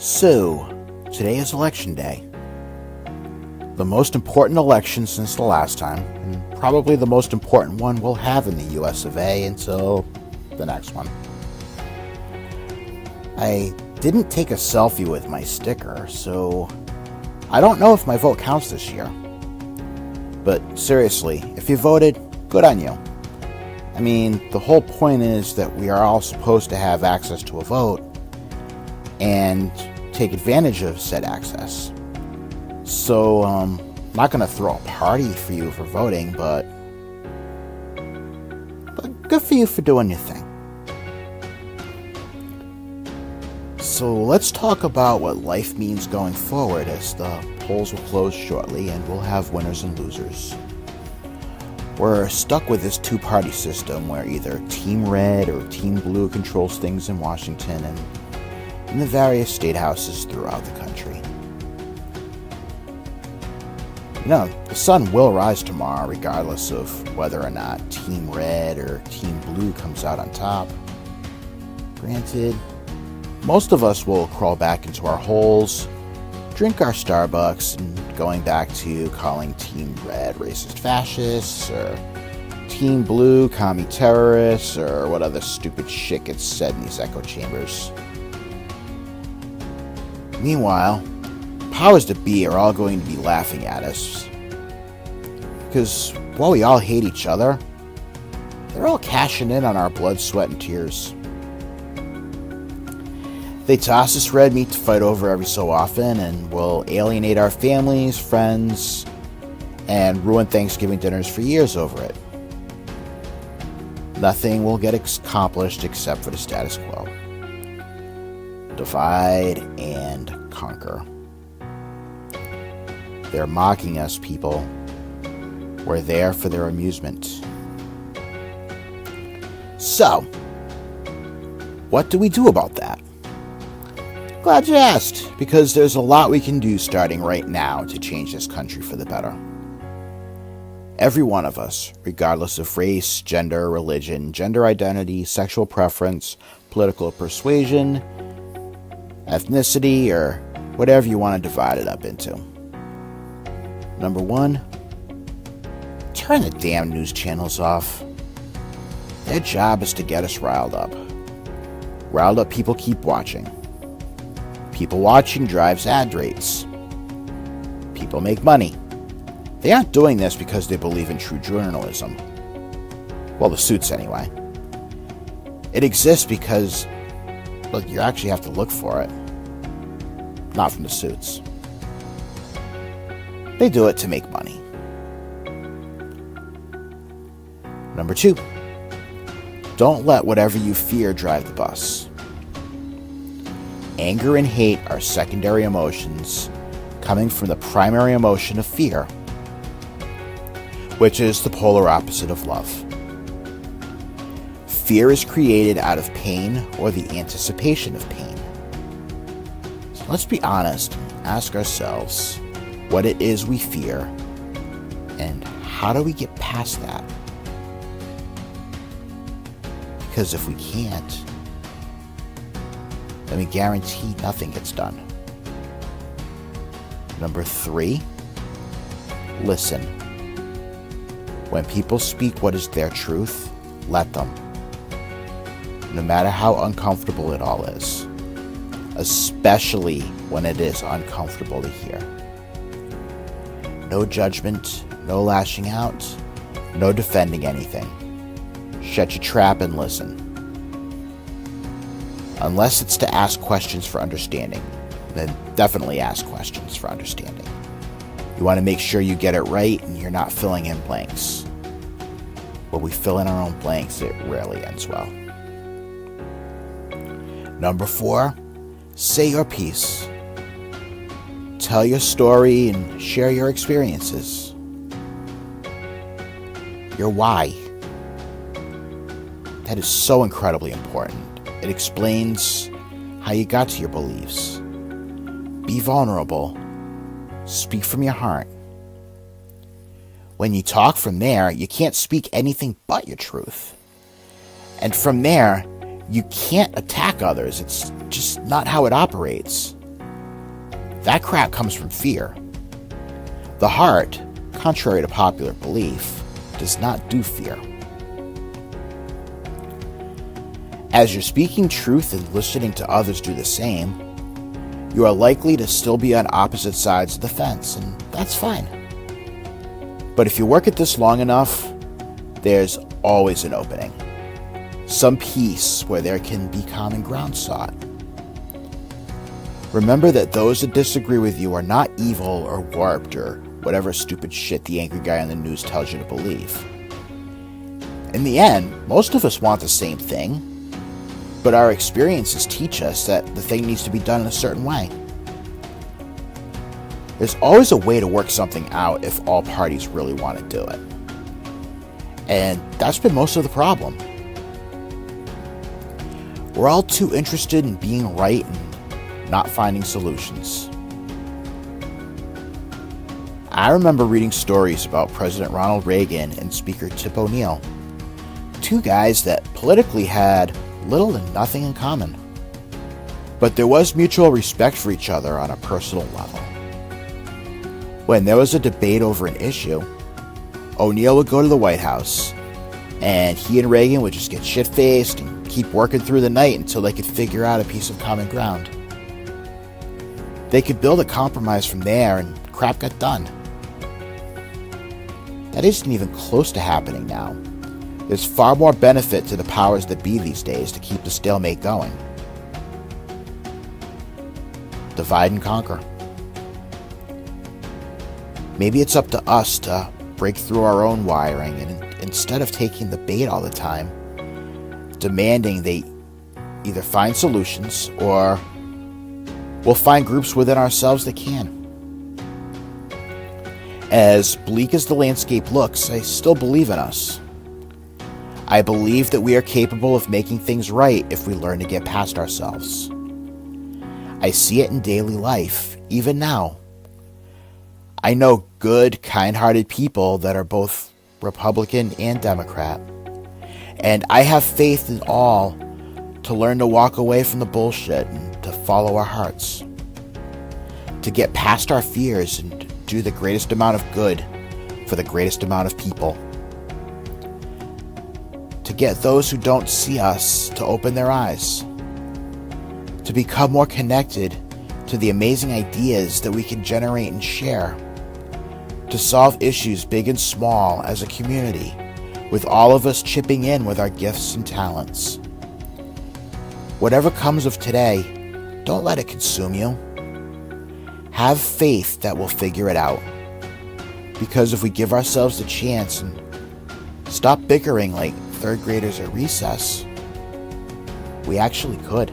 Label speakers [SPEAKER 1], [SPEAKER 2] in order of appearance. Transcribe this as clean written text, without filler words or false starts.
[SPEAKER 1] So, today is election day. The most important election since the last time, and probably the most important one we'll have in the US of A until the next one. I didn't take a selfie with my sticker, so I don't know if my vote counts this year. But seriously, if you voted, good on you. I mean, the whole point is that we are all supposed to have access to a vote and take advantage of said access. So, I'm not going to throw a party for you for voting, but good for you for doing your thing. So let's talk about what life means going forward, as the polls will close shortly and we'll have winners and losers. We're stuck with this two-party system where either Team Red or Team Blue controls things in Washington and in the various state houses throughout the country. You know, the sun will rise tomorrow regardless of whether or not Team Red or Team Blue comes out on top. Granted, most of us will crawl back into our holes, drink our Starbucks, and going back to calling Team Red racist fascists, or Team Blue commie terrorists, or what other stupid shit gets said in these echo chambers. Meanwhile, powers that be are all going to be laughing at us. Because while we all hate each other, they're all cashing in on our blood, sweat, and tears. They toss us red meat to fight over every so often, and will alienate our families, friends, and ruin Thanksgiving dinners for years over it. Nothing will get accomplished except for the status quo. Divide and conquer. They're mocking us, people. We're there for their amusement. So, what do we do about that? Glad you asked, because there's a lot we can do starting right now to change this country for the better. Every one of us, regardless of race, gender, religion, gender identity, sexual preference, political persuasion, ethnicity, or whatever you want to divide it up into. Number one, turn the damn news channels off. Their job is to get us riled up. Riled up people keep watching. People watching drives ad rates. People make money. They aren't doing this because they believe in true journalism. Well, the suits anyway. It exists because, look, you actually have to look for it. Not from the suits. They do it to make money. Number two, don't let whatever you fear drive the bus. Anger and hate are secondary emotions coming from the primary emotion of fear, which is the polar opposite of love. Fear is created out of pain or the anticipation of pain. So let's be honest and ask ourselves what it is we fear and how do we get past that? Because if we can't, then we guarantee nothing gets done. Number three, listen. When people speak what is their truth, let them. No matter how uncomfortable it all is. Especially when it is uncomfortable to hear. No judgment, no lashing out, no defending anything. Shut your trap and listen. Unless it's to ask questions for understanding, then definitely ask questions for understanding. You want to make sure you get it right and you're not filling in blanks. When we fill in our own blanks, it rarely ends well. Number four, say your piece. Tell your story and share your experiences. Your why. That is so incredibly important. It explains how you got to your beliefs. Be vulnerable. Speak from your heart. When you talk from there, you can't speak anything but your truth. And from there, you can't attack others. It's just not how it operates. That crap comes from fear. The heart, contrary to popular belief, does not do fear. As you're speaking truth and listening to others do the same, you are likely to still be on opposite sides of the fence, and that's fine. But if you work at this long enough, there's always an opening. Some peace where there can be common ground sought. Remember that those that disagree with you are not evil or warped or whatever stupid shit the angry guy on the news tells you to believe. In the end, most of us want the same thing, but our experiences teach us that the thing needs to be done in a certain way. There's always a way to work something out if all parties really want to do it. And that's been most of the problem. We're all too interested in being right and not finding solutions. I remember reading stories about President Ronald Reagan and Speaker Tip O'Neill, two guys that politically had little and nothing in common. But there was mutual respect for each other on a personal level. When there was a debate over an issue, O'Neill would go to the White House, and he and Reagan would just get shit-faced and keep working through the night until they could figure out a piece of common ground. They could build a compromise from there, and crap got done. That isn't even close to happening now. There's far more benefit to the powers that be these days to keep the stalemate going. Divide and conquer. Maybe it's up to us to break through our own wiring and instead of taking the bait all the time, demanding they either find solutions or we'll find groups within ourselves that can. As bleak as the landscape looks, I still believe in us. I believe that we are capable of making things right if we learn to get past ourselves. I see it in daily life, even now. I know good, kind-hearted people that are both Republican and Democrat, and I have faith in all to learn to walk away from the bullshit and to follow our hearts, to get past our fears and do the greatest amount of good for the greatest amount of people, to get those who don't see us to open their eyes, to become more connected to the amazing ideas that we can generate and share, to solve issues big and small as a community, with all of us chipping in with our gifts and talents. Whatever comes of today, don't let it consume you. Have faith that we'll figure it out. Because if we give ourselves a chance and stop bickering like third graders at recess, we actually could.